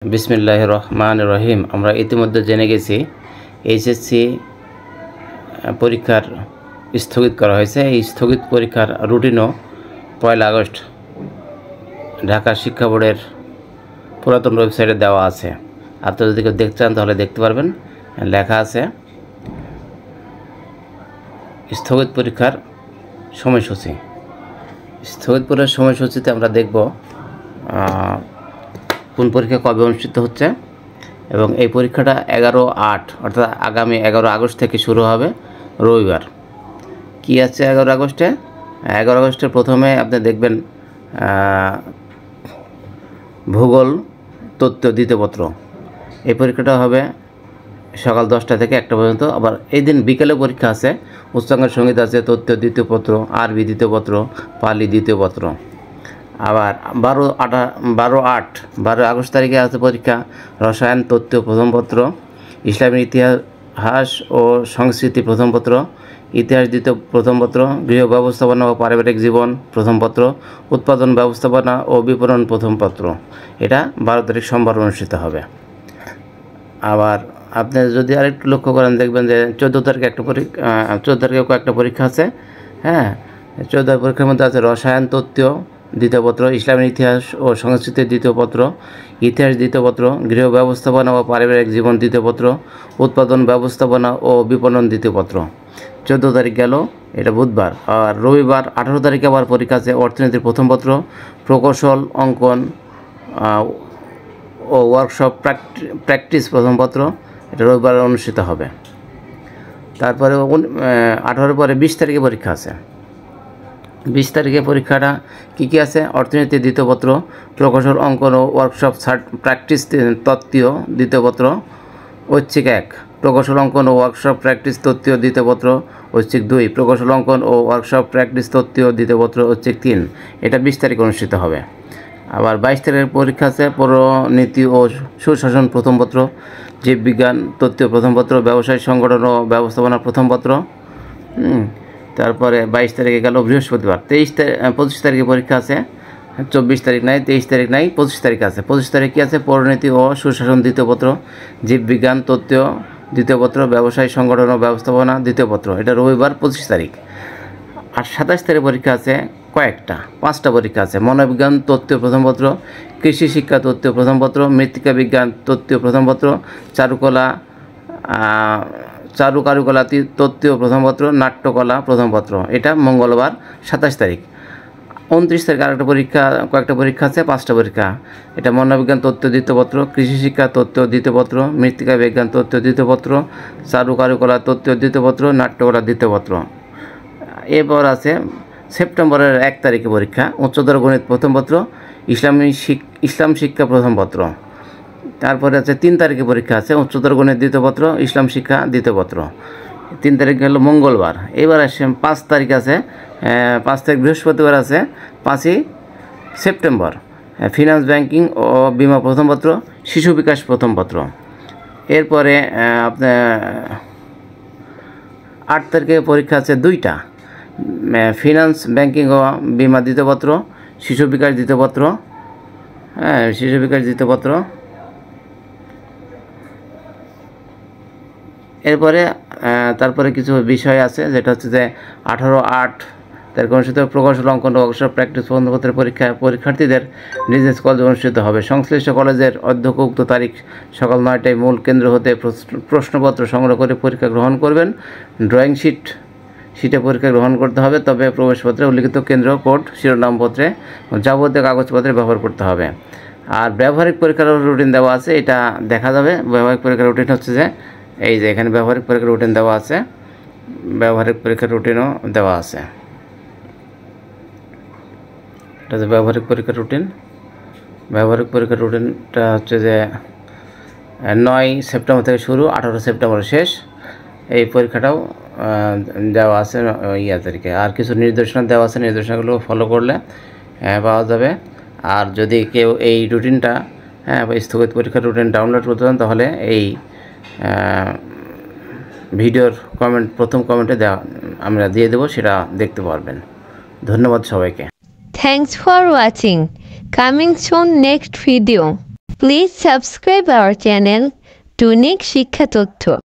বিসমিল্লাহির রহমানির রহিম। আমরা ইতিমধ্যে জেনে গেছি এইচএসসি পরীক্ষার স্থগিত করা হয়েছে। এই স্থগিত পরীক্ষার রুটিনও 1 আগস্ট ঢাকা শিক্ষা বোর্ডের পুরাতন ওয়েবসাইটে দেওয়া আছে। আপনারা যদি কেউ দেখতে চান তাহলে দেখতে পারবেন। লেখা আছে স্থগিত পরীক্ষার সময়সূচি। স্থগিত পরীক্ষার সময়সূচিতে আমরা দেখব কোন পরীক্ষা কবে অনুষ্ঠিত হচ্ছে এবং এই পরীক্ষাটা 11/8 অর্থাৎ আগামী 11 আগস্ট থেকে শুরু হবে, রবিবার। কি আছে 11 আগস্টে? 11 আগস্টের প্রথমে আপনি দেখবেন ভূগোল তথ্য দ্বিতীয়পত্র। এই পরীক্ষাটা হবে সকাল 10টা থেকে 1টা পর্যন্ত। আবার এই দিন বিকেলে পরীক্ষা আছে, উচ্চাঙ্গের সঙ্গীত আছে, তথ্য দ্বিতীয়পত্র, আরবি দ্বিতীয়পত্র, পালি দ্বিতীয়পত্র। আবার 12 আগস্ট তারিখে আছে পরীক্ষা রসায়ন তথ্য প্রথমপত্র, ইসলামের ইতিহাস ও সংস্কৃতি প্রথমপত্র, ইতিহাস দ্বিতীয় প্রথমপত্র, গৃহ ব্যবস্থাপনা ও পারিবারিক জীবন প্রথমপত্র, উৎপাদন ব্যবস্থাপনা ও বিপণন প্রথমপত্র। এটা 12 তারিখ সোমবার অনুষ্ঠিত হবে। আবার আপনি যদি আরেকটু লক্ষ্য করেন দেখবেন যে 14 তারিখে একটা পরীক্ষা 14 তারিখেও কয়েকটা পরীক্ষা আছে। 14 পরীক্ষার মধ্যে আছে রসায়ন তথ্য দ্বিতীয়পত্র, ইসলামের ইতিহাস ও সংস্কৃতির দ্বিতীয়পত্র, ইতিহাস দ্বিতীয়পত্র, গৃহ ব্যবস্থাপনা ও পারিবারিক জীবন দ্বিতীয়পত্র, উৎপাদন ব্যবস্থাপনা ও বিপণন দ্বিতীয়পত্র। 14 তারিখ গেল, এটা বুধবার। আর রবিবার 18 তারিখে আবার পরীক্ষা আছে অর্থনীতির প্রথমপত্র, প্রকৌশল অঙ্কন ও ওয়ার্কশপ প্র্যাকটিস প্রথমপত্র। এটা রবিবার অনুষ্ঠিত হবে। তারপরে 18 পরে 20 তারিখে পরীক্ষা আছে। 20 তারিখে পরীক্ষাটা কী আছে? অর্থনীতি দ্বিতীয়পত্র, প্রকৌশল অঙ্কন ও ওয়ার্কশপ প্র্যাকটিস তত্ত্বীয় দ্বিতীয়পত্র, ঐচ্ছিক 1, প্রকৌশল অঙ্কন ও ওয়ার্কশপ প্র্যাকটিস তত্ত্বীয় দ্বিতীয়পত্র, ঐচ্ছিক 2, প্রকৌশল অঙ্কন ও ওয়ার্কশপ প্র্যাকটিস তত্ত্বীয় দ্বিতীয়পত্র, ঐচ্ছিক 3। এটা 20 তারিখে অনুষ্ঠিত হবে। আবার 22 তারিখের পরীক্ষা আছে পৌরনীতি ও সুশাসন প্রথমপত্র, জীববিজ্ঞান তত্ত্বীয় প্রথমপত্র, ব্যবসায় সংগঠন ও ব্যবস্থাপনা প্রথমপত্র। তারপরে 22 তারিখে গেল বৃহস্পতিবার। 25 তারিখে পরীক্ষা আছে। 24 তারিখ নাই, 23 তারিখ নাই, 25 তারিখ আছে। 25 তারিখ কী আছে? পৌরনীতি ও সুশাসন দ্বিতীয়পত্র, জীববিজ্ঞান তত্ত্বীয় দ্বিতীয়পত্র, ব্যবসায় সংগঠন ও ব্যবস্থাপনা দ্বিতীয়পত্র। এটা রবিবার 25 তারিখ। আর 27 তারিখ পরীক্ষা আছে কয়েকটা, 5টা পরীক্ষা আছে। মনোবিজ্ঞান তত্ত্বীয় প্রথমপত্র, কৃষি শিক্ষা তত্ত্বীয় প্রথমপত্র, মৃত্তিকা বিজ্ঞান তত্ত্বীয় প্রথমপত্র, চারুকারুকলা তত্ত্বীয় প্রথমপত্র, নাট্যকলা প্রথমপত্র। এটা মঙ্গলবার 27 তারিখ। 29 তারিখ আরেকটা পরীক্ষা, কয়েকটা পরীক্ষা আছে, 5টা পরীক্ষা। এটা মনোবিজ্ঞান তত্ত্ব দ্বিতীয়পত্র, কৃষি শিক্ষা তত্ত্ব দ্বিতীয়পত্র, মৃত্তিকা বিজ্ঞান তত্ত্ব দ্বিতীয়পত্র, চারুকারুকলা তত্ত্ব দ্বিতীয়পত্র, নাট্যকলা দ্বিতীয়পত্র। এরপর আছে সেপ্টেম্বরের 1 তারিখে পরীক্ষা উচ্চতর গণিত প্রথমপত্র, ইসলাম শিক্ষা প্রথমপত্র। তারপরে আছে 3 তারিখে পরীক্ষা আছে উচ্চতর গণিত দ্বিতীয়পত্র, ইসলাম শিক্ষা দ্বিতীয়পত্র। 3 তারিখ গেল মঙ্গলবার। এবার আসে 5 তারিখ আছে, 5 তারিখ বৃহস্পতিবার আছে 5ই সেপ্টেম্বর, ফিনান্স ব্যাংকিং ও বিমা প্রথমপত্র, শিশু বিকাশ প্রথমপত্র। এরপরে আপনার 8 তারিখে পরীক্ষা আছে 2টা, ফিনান্স ব্যাংকিং ও বিমা দ্বিতীয়পত্র, শিশু বিকাশ দ্বিতীয়পত্র। শিশু বিকাশ দ্বিতীয়পত্র। এরপরে তারপরে কিছু বিষয় আছে, যেটা হচ্ছে যে 18/8 তারিখ অনুষ্ঠিত প্রকৌশল অঙ্কন ও ওয়ার্কশপ প্র্যাকটিস প্রথমপত্রের পরীক্ষার্থীদের নিজ নিজ কলেজে অনুষ্ঠিত হবে। সংশ্লিষ্ট কলেজের অধ্যক্ষ উক্ত তারিখ সকাল 9টায় মূল কেন্দ্র হতে প্রশ্নপত্র সংগ্রহ করে পরীক্ষা গ্রহণ করবেন। ড্রয়িং শিটে পরীক্ষা গ্রহণ করতে হবে, তবে প্রবেশপত্রে উল্লিখিত কেন্দ্র, কোড, শিরোনামপত্রে যাবতীয় কাগজপত্রে ব্যবহার করতে হবে। আর ব্যবহারিক পরীক্ষার রুটিন দেওয়া আছে, এটা দেখা যাবে। ব্যবহারিক পরীক্ষার রুটিন হচ্ছে যে এই যে এখানে ব্যবহারিক পরীক্ষার রুটিন দেওয়া আছে, ব্যবহারিক পরীক্ষার রুটিনও দেওয়া আছে। এটা যে ব্যবহারিক পরীক্ষার রুটিন, ব্যবহারিক পরীক্ষার রুটিনটা হচ্ছে যে 9 সেপ্টেম্বর থেকে শুরু, 18 সেপ্টেম্বর শেষ। এই পরীক্ষাটাও দেওয়া আছে তারিখে। আর কিছু নির্দেশনা দেওয়া আছে, নির্দেশনাগুলো ফলো করলে পাওয়া যাবে। আর যদি কেউ এই রুটিনটা স্থগিত পরীক্ষার রুটিন ডাউনলোড করতে চান তাহলে এই ভিডিওর প্রথম কমেন্টে আমরা দিয়ে দেবো, সেটা দেখতে পারবেন। ধন্যবাদ সবাইকে। Thanks for watching. Coming soon next video. Please subscribe our channel, টুনিক শিক্ষা তথ্য।